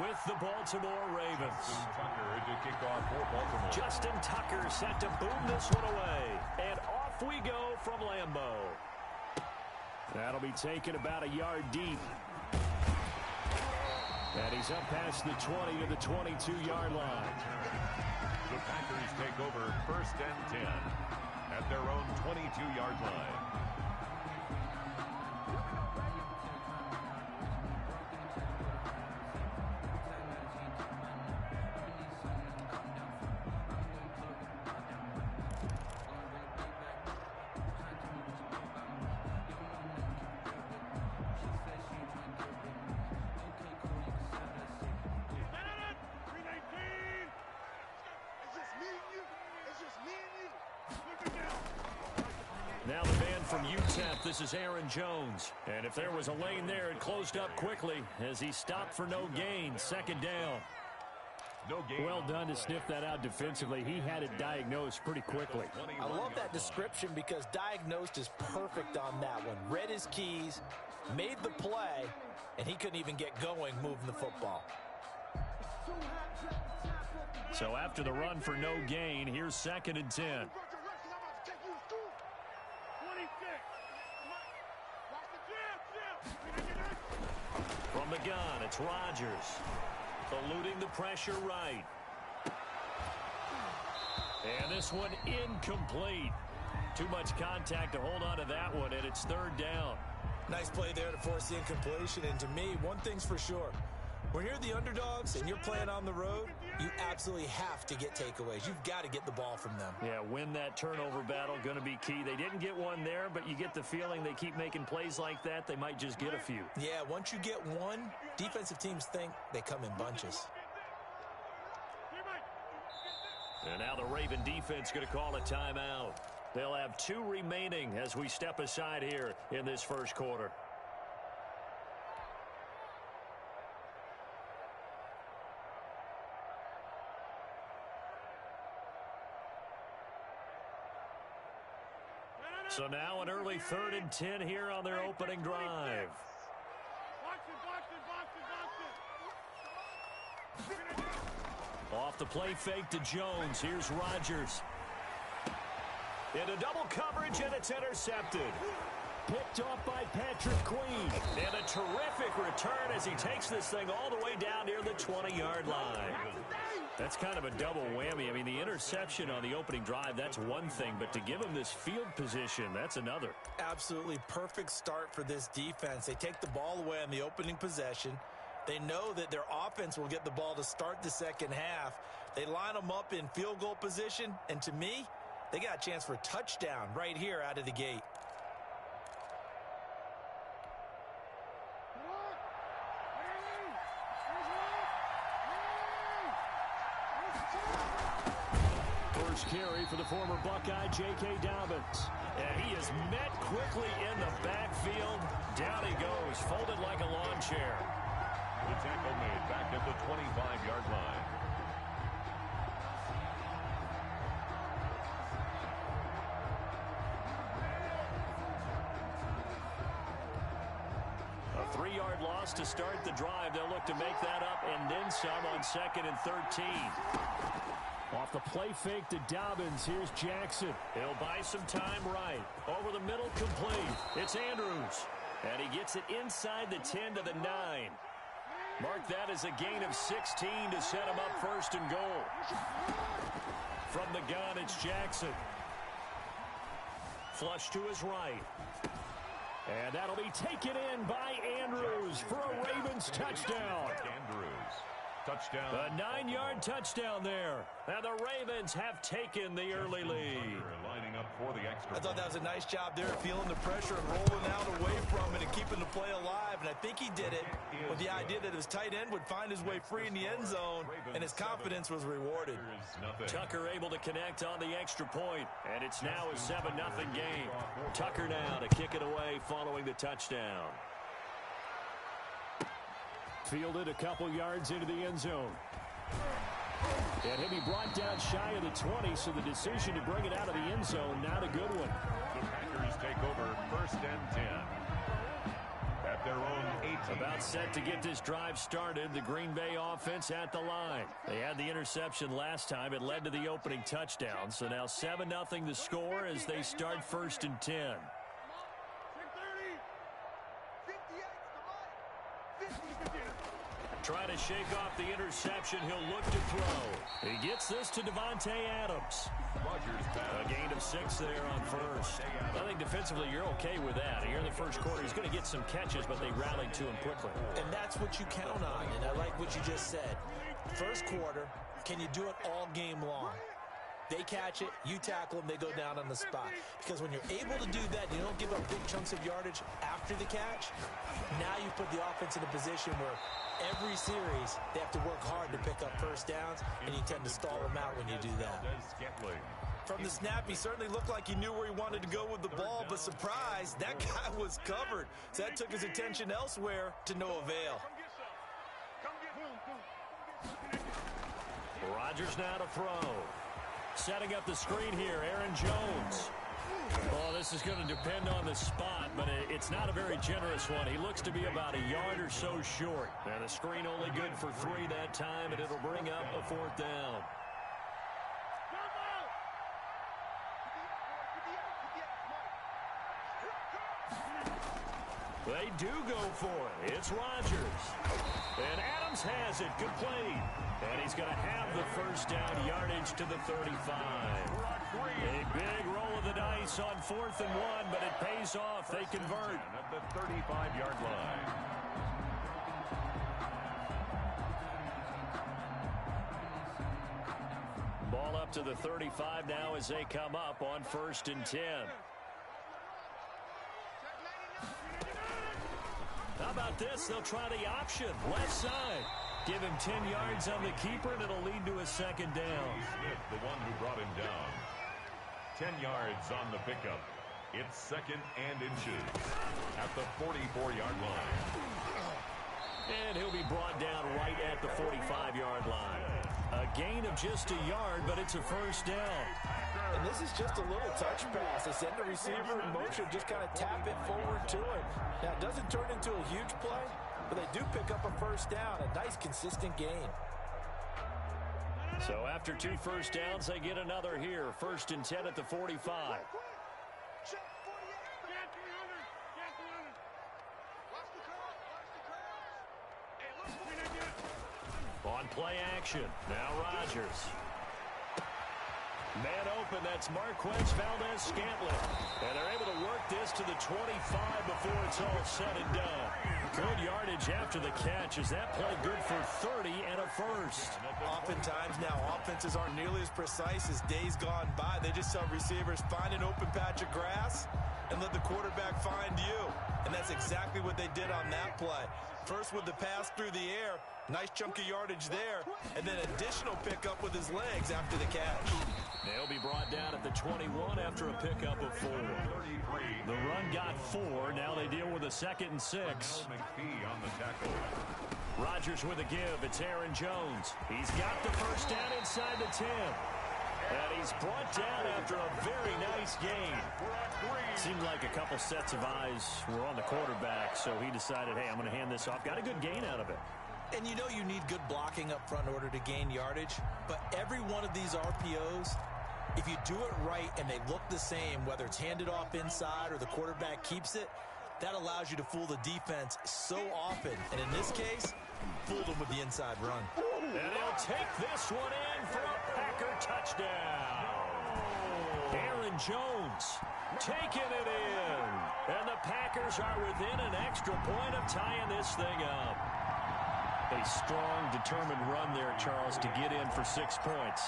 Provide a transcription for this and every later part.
with the Baltimore Ravens. Tucker to kick off for Baltimore. Justin Tucker set to boom this one away. And off we go from Lambeau. That'll be taken about a yard deep. And he's up past the 20 to the 22-yard line. The Packers take over 1st and 10 at their own 22-yard line. Now the man from UTEP, this is Aaron Jones. And if there was a lane there, it closed up quickly as he stopped for no gain. 2nd down. No gain. Well done to sniff that out defensively. He had it diagnosed pretty quickly. I love that description because diagnosed is perfect on that one. Read his keys, made the play, and he couldn't even get going moving the football. So after the run for no gain, here's 2nd and 10. From the gun, it's Rodgers. Eluding the pressure right. And this one incomplete. Too much contact to hold on to that one, and it's 3rd down. Nice play there to force the incompletion. And to me, one thing's for sure. When you're the underdogs and you're playing on the road, you absolutely have to get takeaways. You've got to get the ball from them. Yeah, win that turnover battle, going to be key. They didn't get one there, but you get the feeling they keep making plays like that, they might just get a few. Yeah, once you get one, defensive teams think they come in bunches. And now the Raven defense going to call a timeout. They'll have 2 remaining as we step aside here in this 1st quarter. So now an early 3rd and 10 here on their opening drive. Off the play fake to Jones. Here's Rodgers. Into double coverage, and it's intercepted. Picked off by Patrick Queen. And a terrific return as he takes this thing all the way down near the 20-yard line. That's kind of a double whammy. I mean, the interception on the opening drive, that's one thing. But to give him this field position, that's another. Absolutely perfect start for this defense. They take the ball away on the opening possession. They know that their offense will get the ball to start the 2nd half. They line them up in field goal position. And to me, they got a chance for a touchdown right here out of the gate. First carry for the former Buckeye, J.K. Dobbins. And he is met quickly in the backfield. Down he goes, folded like a lawn chair. The tackle made back at the 25-yard line. A 3-yard loss to start the drive. They'll look to make that up and then some on 2nd and 13. Off the play fake to Dobbins. Here's Jackson. He'll buy some time right. Over the middle, complete. It's Andrews. And he gets it inside the 10 to the 9. Mark that as a gain of 16 to set him up 1st and goal. From the gun, it's Jackson. Flush to his right. And that'll be taken in by Andrews for a Ravens touchdown. Andrews. Touchdown. A 9-yard touchdown there. And the Ravens have taken the early lead. Lining up for the extra. I thought that was a nice job there, feeling the pressure and rolling out away from it and keeping the play alive. And I think he did it with the idea that his tight end would find his way free in the end zone, and his confidence was rewarded. Kontrol able to connect on the extra point, and it's now a 7-0 game. Tucker now to kick it away following the touchdown. Fielded a couple yards into the end zone. And he'll be brought down shy of the 20, so the decision to bring it out of the end zone, not a good one. The Packers take over 1st and 10 at their own 18. About set to get this drive started. The Green Bay offense at the line. They had the interception last time. It led to the opening touchdown. So now 7-0 the score as they start 1st and 10. Trying to shake off the interception. He'll look to throw. He gets this to Davante Adams. A gain of 6 there on first. I think defensively you're okay with that. Here in the first quarter, he's going to get some catches, but they rallied to him quickly. And that's what you count on, and I like what you just said. First quarter, can you do it all game long? They catch it, you tackle them, they go down on the spot. Because when you're able to do that, you don't give up big chunks of yardage after the catch. Now you put the offense in a position where every series they have to work hard to pick up first downs, and you tend to stall them out when you do that. From the snap, he certainly looked like he knew where he wanted to go with the ball, but surprise, that guy was covered. So that took his attention elsewhere to no avail. Rodgers now to throw. Setting up the screen here, Aaron Jones. Oh, this is going to depend on the spot, but it's not a very generous one. He looks to be about a yard or so short. And the screen only good for 3 that time, and it'll bring up a 4th down. They do go for it. It's Rodgers. And Adams has it. Good play. And he's going to have the first down, yardage to the 35. A big roll of the dice on 4th and 1, but it pays off. They convert. At the 35-yard line. Ball up to the 35 now as they come up on 1st and 10. How about this? They'll try the option. Left side. Give him 10 yards on the keeper, and it'll lead to a 2nd down. Smith, the one who brought him down. 10 yards on the pickup. It's 2nd and inches at the 44-yard line. And he'll be brought down right at the 45-yard line. A gain of just a yard, but it's a first down. And this is just a little touch pass. They send the receiver in motion, just kind of tap it forward to him. Now, it doesn't turn into a huge play, but they do pick up a first down, a nice, consistent gain. So after 2 first downs, they get another here. 1st and 10 at the 45. On play action, now Rodgers. Man open, that's Marquez Valdez-Scantling. And they're able to work this to the 25 before it's all said and done. Good yardage after the catch. Is that play good for 30 and a first? Oftentimes now, offenses aren't nearly as precise as days gone by. They just tell receivers, find an open patch of grass and let the quarterback find you. And that's exactly what they did on that play. First with the pass through the air, nice chunk of yardage there, and then additional pickup with his legs after the catch. They'll be brought down at the 21 after a pickup of 4. The run got 4. Now they deal with a 2nd and 6. McPhee on the tackle. Rodgers with a give. It's Aaron Jones. He's got the first down inside the 10. And he's brought down after a very nice gain. Seemed like a couple sets of eyes were on the quarterback, so he decided, hey, I'm going to hand this off. Got a good gain out of it. And you know you need good blocking up front in order to gain yardage, but every one of these RPOs, if you do it right and they look the same, whether it's handed off inside or the quarterback keeps it, that allows you to fool the defense so often. And in this case, fooled them with the inside run. And they'll take this one in for a Packer touchdown. Aaron Jones taking it in. And the Packers are within an extra point of tying this thing up. A strong, determined run there, Charles, to get in for 6 points.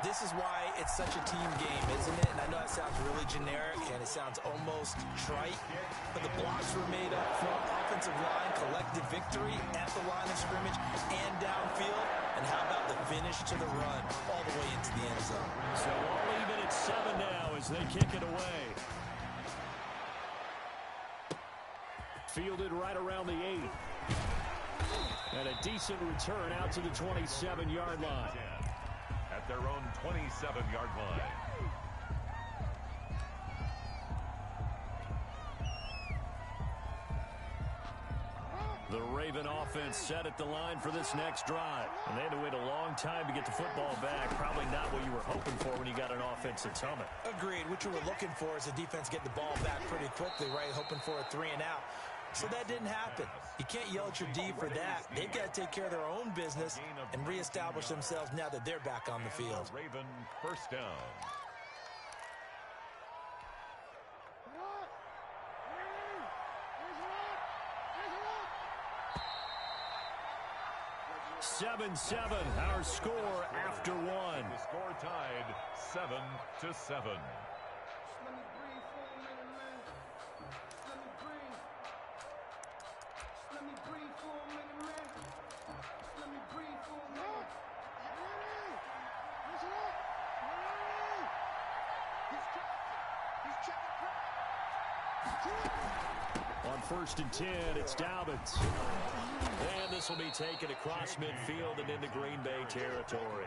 This is why it's such a team game, isn't it? And I know that sounds really generic and it sounds almost trite, but the blocks were made up front, offensive line, collective victory at the line of scrimmage and downfield. And how about the finish to the run all the way into the end zone? So all even at 7 now as they kick it away. Fielded right around the 8. And a decent return out to the 27-yard line. At their own 27-yard line. Raven offense set at the line for this next drive. And they had to wait a long time to get the football back. Probably not what you were hoping for when you got an offense that's humming. Agreed. What you were looking for is the defense get the ball back pretty quickly, right? Hoping for a 3-and-out. So that didn't happen. You can't yell at your D for that. They've got to take care of their own business and reestablish themselves now that they're back on the field. Raven first down. 7-7, our score after one. The score tied 7-7. On 1st and 10, it's Dobbins. And this will be taken across midfield and into Green Bay territory.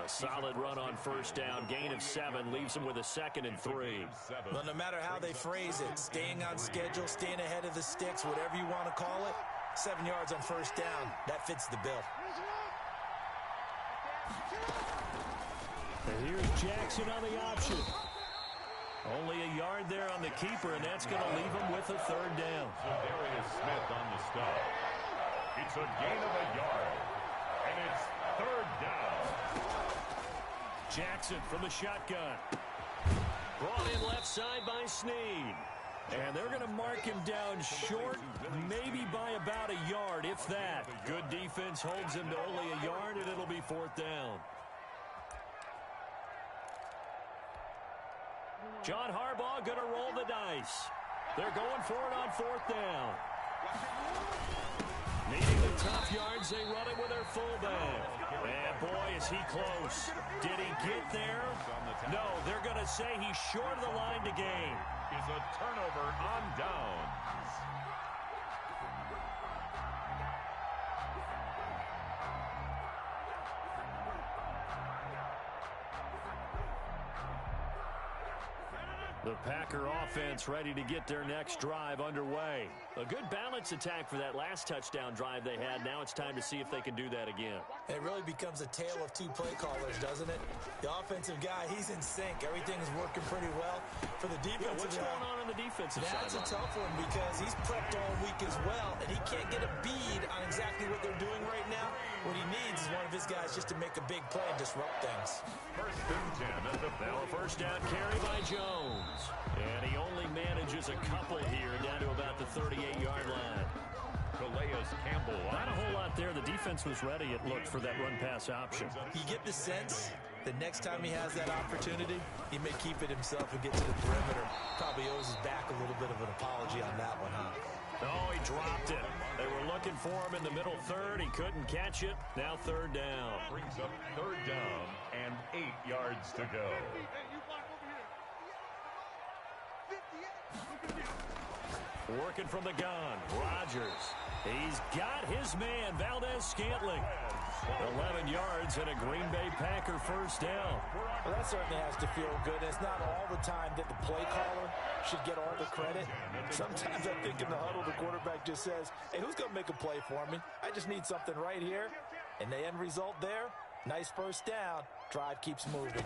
A solid run on 1st down, gain of 7, leaves them with a 2nd and 3. Well, no matter how they phrase it, staying on schedule, staying ahead of the sticks, whatever you want to call it, 7 yards on 1st down, that fits the bill. And here's Jackson on the option. Only a yard there on the keeper, and that's going to leave him with a 3rd down. So Darius Smith on the stop. It's a gain of a yard, and it's 3rd down. Jackson from the shotgun. Brought in left side by Snead. And they're going to mark him down short, maybe by about a yard, if that. Good defense holds him to only a yard, and it'll be 4th down. John Harbaugh going to roll the dice. They're going for it on 4th down. Needing the tough yards, they run it with their fullback. And boy, is he close. Did he get there? No, they're going to say he's short of the line to gain. Is a turnover on downs. The Packer offense ready to get their next drive underway. A good balance attack for that last touchdown drive they had. Now it's time to see if they can do that again. It really becomes a tale of 2 play callers, doesn't it? The offensive guy, he's in sync. Everything's working pretty well. For the defensive what's guy, going on the defensive side? That's a tough one because he's prepped all week as well, and he can't get a bead on exactly what they're doing right now. What he needs is one of his guys just to make a big play and disrupt things. 1st and 10 at the now a 1st down carry by Jones. And he only manages a couple here down to about the 38-yard line. Calais Campbell. Not a whole lot there. The defense was ready, it looked, for that run-pass option. You get the sense that next time he has that opportunity, he may keep it himself and get to the perimeter. Probably owes his back a little bit of an apology on that one, huh? Oh, he dropped it. They were looking for him in the middle 3rd. He couldn't catch it. Now 3rd down. Brings up 3rd down and 8 yards to go. Working from the gun, Rodgers. He's got his man, Valdez-Scantling. 11 yards and a Green Bay Packer 1st down. Well, that certainly has to feel good. It's not all the time that the play caller should get all the credit. Sometimes I think in the huddle, the quarterback just says, hey, who's going to make a play for me? I just need something right here. And the end result there, nice 1st down. Drive keeps moving.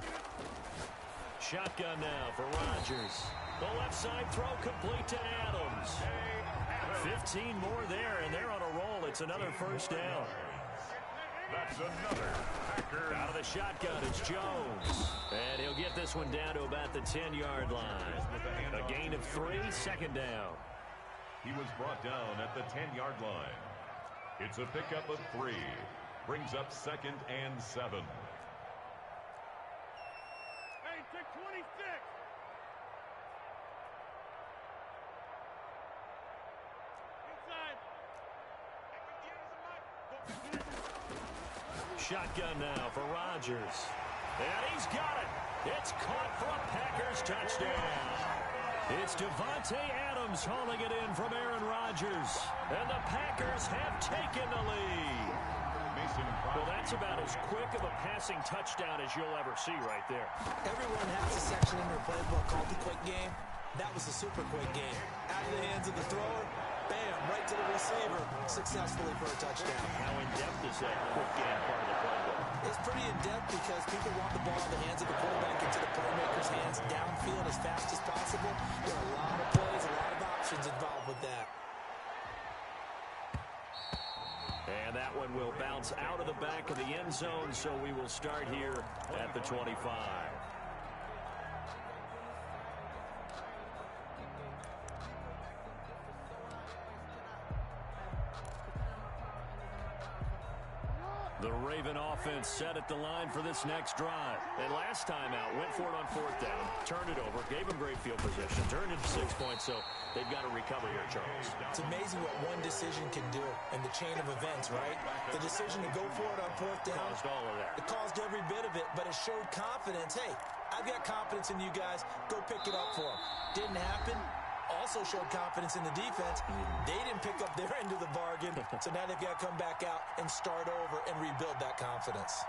Shotgun now for Rodgers. The left side throw complete to Adams. 15 more there, and they're on a roll. It's another 1st down. That's another Packer. Out of the shotgun, it's Jones. And he'll get this one down to about the 10-yard line. A gain of 3, 2nd down. He was brought down at the 10-yard line. It's a pickup of 3. Brings up 2nd and 7. Hey, take 26. Shotgun now for Rodgers. And he's got it. It's caught for a Packers touchdown. It's Devontae Adams hauling it in from Aaron Rodgers. And the Packers have taken the lead. Well, that's about as quick of a passing touchdown as you'll ever see right there. Everyone has a section in their playbook called the quick game. That was a super quick game. Out of the hands of the thrower, bam, right to the receiver successfully for a touchdown. How in-depth is that quick game part of the playbook? It's pretty in-depth because people want the ball in the hands of the quarterback into the playmaker's hands downfield as fast as possible. There are a lot of plays, a lot of options involved with that. And that one will bounce out of the back of the end zone, so we will start here at the 25. The Raven offense set at the line for this next drive. And last time out, went for it on fourth down, turned it over, gave them great field position, turned it to 6 points, so they've got to recover here, Charles. It's amazing what one decision can do in the chain of events, right? The decision to go for it on fourth down. Caused all of that. It caused every bit of it, but it showed confidence. Hey, I've got confidence in you guys. Go pick it up for them. Didn't happen. Also showed confidence in the defense. They didn't pick up their end of the bargain, so now they've got to come back out and start over and rebuild that confidence.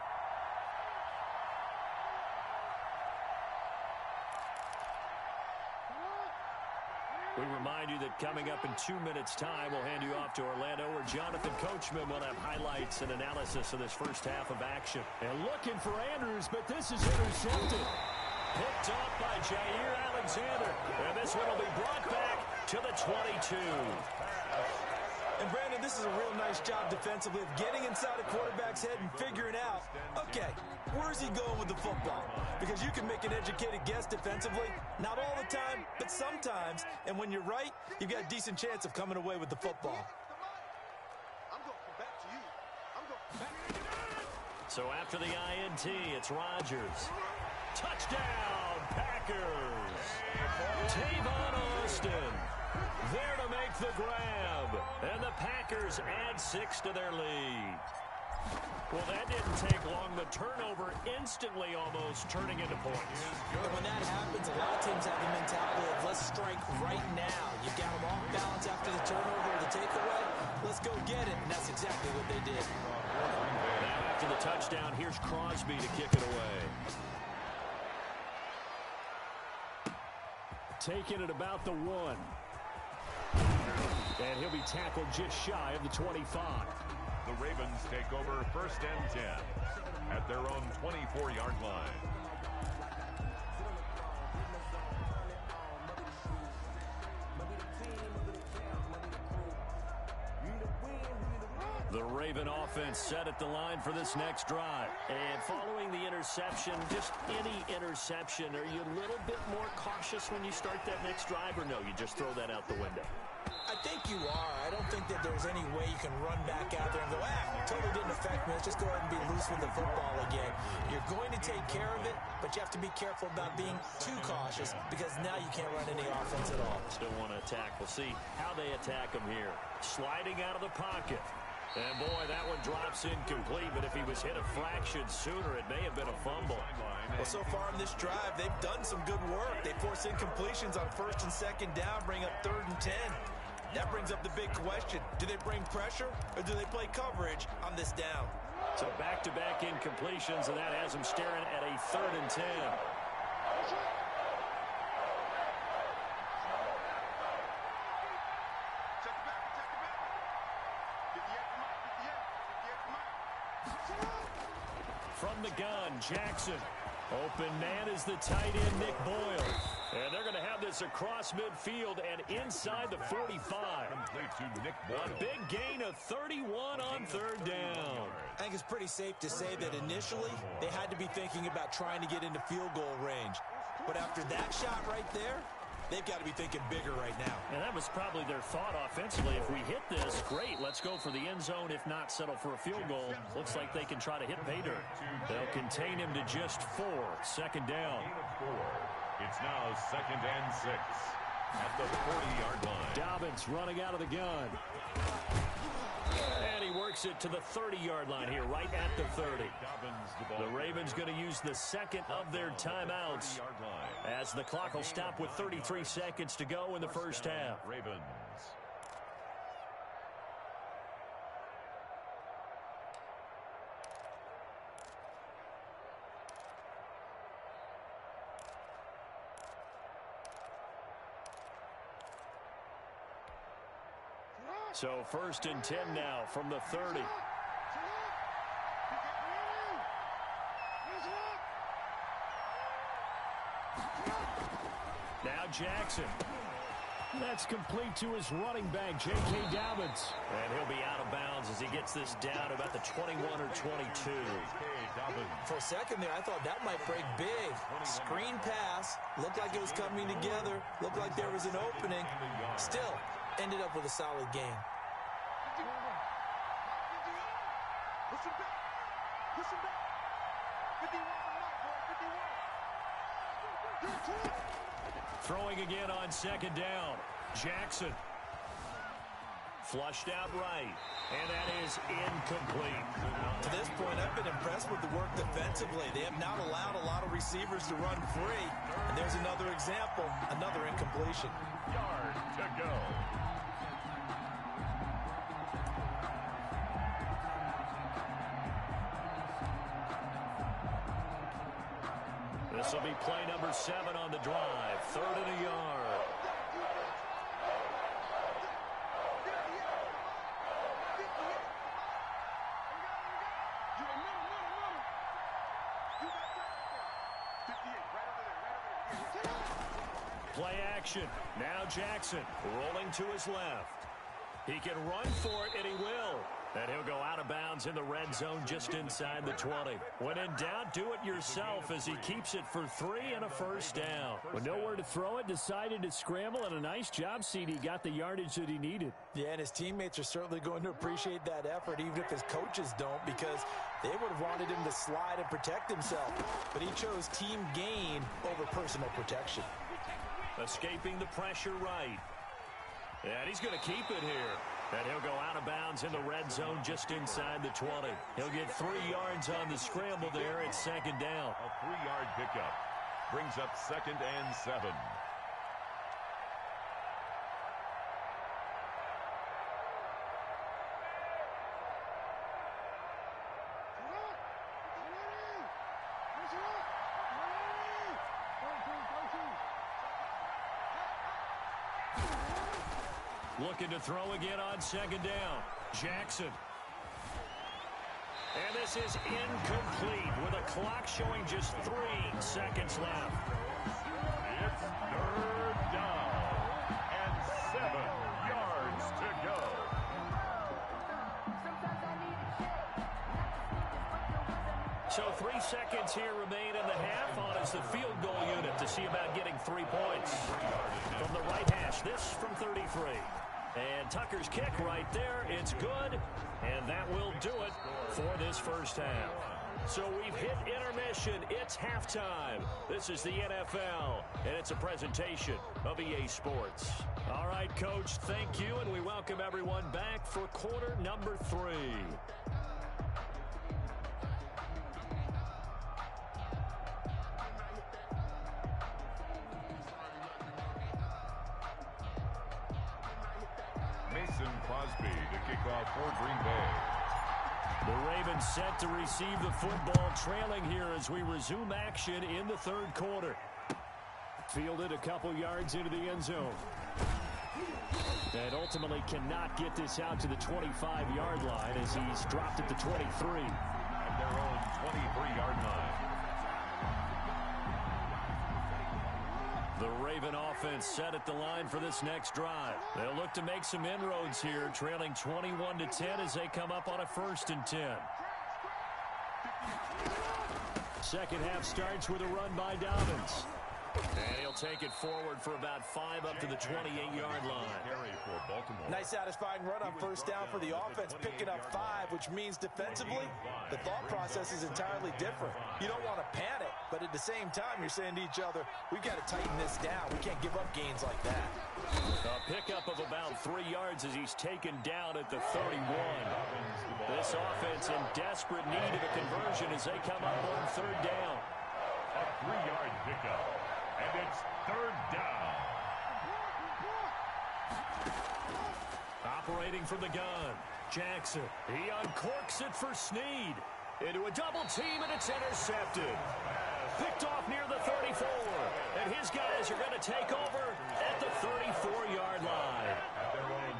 We remind you that coming up in 2 minutes' time, we'll hand you off to Orlando, where Jonathan Coachman will have highlights and analysis of this first half of action. And looking for Andrews, but this is intercepted. Picked off by Jair Alexander. And this one will be brought back to the 22. And, Brandon, this is a real nice job defensively of getting inside a quarterback's head and figuring out, okay, where's he going with the football? Because you can make an educated guess defensively. Not all the time, but sometimes. And when you're right, you've got a decent chance of coming away with the football. So after the INT, it's Rodgers. Touchdown, Packers. Tavon Austin there to make the grab. And the Packers add 6 to their lead. Well, that didn't take long. The turnover instantly almost turning into points. And when that happens, a lot of teams have the mentality of let's strike right now. You got them off balance after the turnover or the takeaway. Let's go get it. And that's exactly what they did. Now after the touchdown, here's Crosby to kick it away. Taking it about the 1. And he'll be tackled just shy of the 25. The Ravens take over 1st and 10 at their own 24-yard line. The Raven offense set at the line for this next drive. And following the interception, just any interception, are you a little bit more cautious when you start that next drive, or no, you just throw that out the window? I think you are. I don't think that there's any way you can run back out there and go, totally didn't affect me. Let's just go ahead and be loose with the football again. You're going to take care of it, but you have to be careful about being too cautious because now you can't run any offense at all. Still want to attack. We'll see how they attack him here. Sliding out of the pocket. And, boy, that one drops incomplete, but if he was hit a fraction sooner, it may have been a fumble. Well, so far in this drive, they've done some good work. They force incompletions on 1st and 2nd down, bring up 3rd and 10. That brings up the big question. Do they bring pressure or do they play coverage on this down? So back-to-back incompletions, and that has them staring at a 3rd and 10. From the gun, Jackson. Open man is the tight end, Nick Boyle. And they're going to have this across midfield and inside the 45. A big gain of 31 on 3rd down. I think it's pretty safe to say that initially they had to be thinking about trying to get into field goal range. But after that shot right there, they've got to be thinking bigger right now. And that was probably their thought offensively. If we hit this, great, let's go for the end zone. If not, settle for a field goal. Looks like they can try to hit pay dirt. They'll contain him to just 4. 2nd down. It's now 2nd and 6 at the 40-yard line. Dobbins running out of the gun. And he works it to the 30-yard line here, right at the 30. The Ravens going to use the 2nd of their timeouts as the clock will stop with 33 seconds to go in the first half. Ravens. So 1st and 10 now from the 30. Now Jackson. That's complete to his running back, J.K. Dobbins. And he'll be out of bounds as he gets this down about the 21 or 22. For a second there, I thought that might break big. Screen pass. Looked like it was coming together. Looked like there was an opening. Still, ended up with a solid game. Listen back. 51. Throwing again on 2nd down. Jackson. Flushed out right. And that is incomplete. To this point, I've been impressed with the work defensively. They have not allowed a lot of receivers to run free. And there's another example, another incompletion. Yard to go. This will be play number 7 on the drive. 3rd and a yard. Play action. Now Jackson rolling to his left. He can run for it, and he will. And he'll go out of bounds in the red zone just inside the 20. When in doubt, do it yourself as he keeps it for 3 and a 1st down. With nowhere to throw it, decided to scramble, and a nice job, CD. Got the yardage that he needed. Yeah, and his teammates are certainly going to appreciate that effort, even if his coaches don't, because they would have wanted him to slide and protect himself. But he chose team gain over personal protection. Escaping the pressure right. And he's going to keep it here. And he'll go out of bounds in the red zone just inside the 20. He'll get 3 yards on the scramble there. It's 2nd down. A 3-yard pickup brings up 2nd and 7. Looking to throw again on 2nd down. Jackson. And this is incomplete with a clock showing just 3 seconds left. It's 3rd down and 7 yards to go. So 3 seconds here remain in the half on as the field goal unit to see about getting 3 points. From the right hash, this from 33. And Tucker's kick right there. It's good. And that will do it for this first half. So we've hit intermission. It's halftime. This is the NFL, and it's a presentation of EA Sports. All right, Coach, thank you, and we welcome everyone back for quarter number 3. Crosby to kick off for Green Bay. The Ravens set to receive the football, trailing here as we resume action in the 3rd quarter. Fielded a couple yards into the end zone. And ultimately cannot get this out to the 25-yard line as he's dropped at the 23. At their own 23-yard line. The Raven offense set at the line for this next drive. They'll look to make some inroads here, trailing 21-10 as they come up on a 1st and 10. Second half starts with a run by Dobbins. And he'll take it forward for about 5 up to the 28-yard line. Nice satisfying run on 1st down for the offense, picking up 5, which means defensively, the thought process is entirely different. You don't want to panic, but at the same time, you're saying to each other, we've got to tighten this down. We can't give up gains like that. A pickup of about 3 yards as he's taken down at the 31. This offense in desperate need of a conversion as they come up on 3rd down. A 3-yard pickup. And it's 3rd down. Operating from the gun, Jackson. He uncorks it for Snead. Into a double team, and it's intercepted. Picked off near the 34. And his guys are going to take over at the 34-yard line.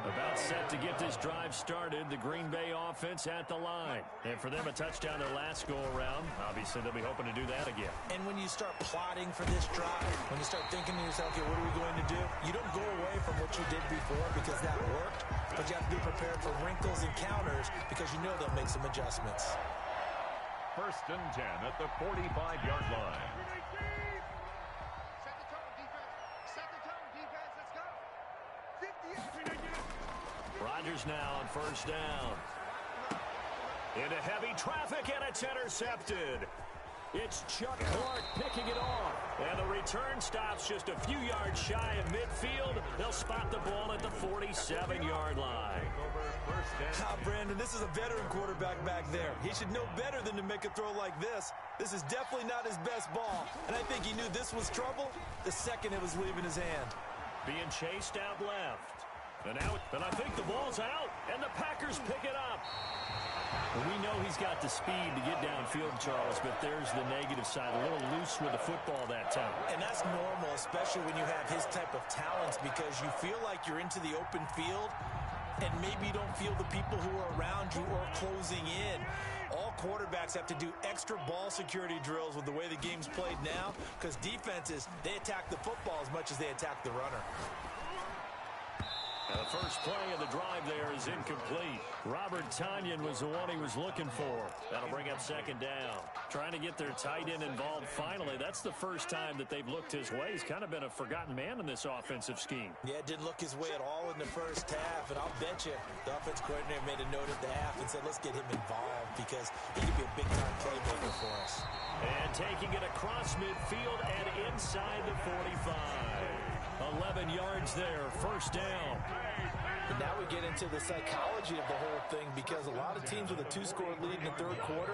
About set to get this drive started. The Green Bay offense at the line. And for them, a touchdown their last go-around. Obviously, they'll be hoping to do that again. And when you start plotting for this drive, when you start thinking to yourself, okay, what are we going to do? You don't go away from what you did before because that worked, but you have to be prepared for wrinkles and counters because you know they'll make some adjustments. 1st and 10 at the 45-yard line. Rodgers now on 1st down. Into heavy traffic, and it's intercepted. It's Chuck Clark picking it off. And the return stops just a few yards shy of midfield. They'll spot the ball at the 47-yard line. Brandon, this is a veteran quarterback back there. He should know better than to make a throw like this. This is definitely not his best ball. And I think he knew this was trouble the second it was leaving his hand. Being chased out left. And I think the ball's out, and the Packers pick it up. We know he's got the speed to get downfield, Charles, but there's the negative side. A little loose with the football that time. And that's normal, especially when you have his type of talents, because you feel like you're into the open field, and maybe you don't feel the people who are around you or closing in. All quarterbacks have to do extra ball security drills with the way the game's played now, because defenses, they attack the football as much as they attack the runner. Now the first play of the drive there is incomplete. Robert Tonyan was the one he was looking for. That'll bring up 2nd down. Trying to get their tight end involved finally. That's the first time that they've looked his way. He's kind of been a forgotten man in this offensive scheme. Yeah, it didn't look his way at all in the first half, and I'll bet you the offense coordinator made a note at the half and said, let's get him involved because he could be a big-time playmaker for us. And taking it across midfield and inside the 45. 11 yards there, 1st down. And now we get into the psychology of the whole thing because a lot of teams with a 2-score lead in the 3rd quarter,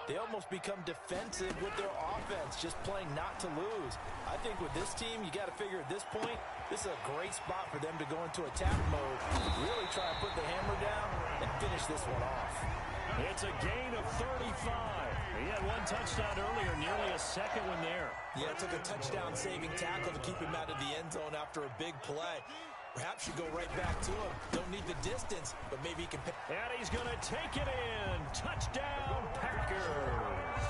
they almost become defensive with their offense, just playing not to lose. I think with this team, you got to figure at this point, this is a great spot for them to go into attack mode, really try and put the hammer down and finish this one off. It's a gain of 35. He had one touchdown earlier, nearly a second one there. Yeah, it took a touchdown-saving tackle to keep him out of the end zone after a big play. Perhaps you go right back to him. Don't need the distance, but maybe he can pick. And he's going to take it in. Touchdown, Packers.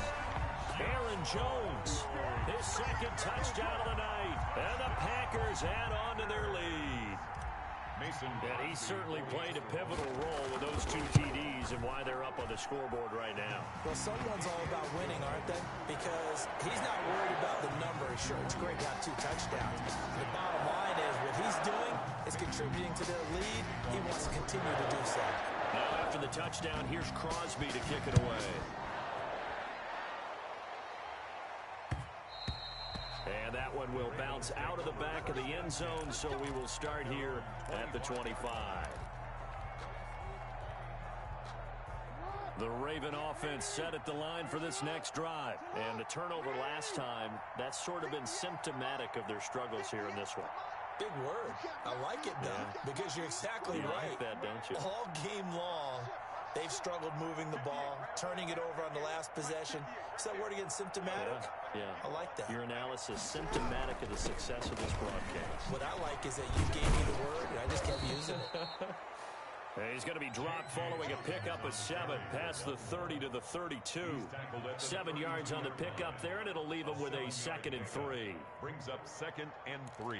Aaron Jones, his 2nd touchdown of the night. And the Packers add on to their lead. And he certainly played a pivotal role with those 2 TDs and why they're up on the scoreboard right now. Well, someone's all about winning, aren't they? Because he's not worried about the numbers. Sure, it's great to have 2 touchdowns. The bottom line is what he's doing is contributing to their lead. He wants to continue to do so. Now after the touchdown, here's Crosby to kick it away. And that one will bounce out of the back of the end zone, so we will start here at the 25. The Raven offense set at the line for this next drive. And the turnover last time, that's sort of been symptomatic of their struggles here in this one. Big word. I like it, though, because you're exactly right. You like that, don't you? All game long, they've struggled moving the ball, turning it over on the last possession. Is that word again, symptomatic? Yeah. I like that. Your analysis, symptomatic of the success of this broadcast. What I like is that you gave me the word, and I just kept using it. He's going to be dropped following a pickup of 7 past the 30 to the 32. 7 yards on the pickup there, and it'll leave him with a 2nd and 3. Brings up 2nd and 3.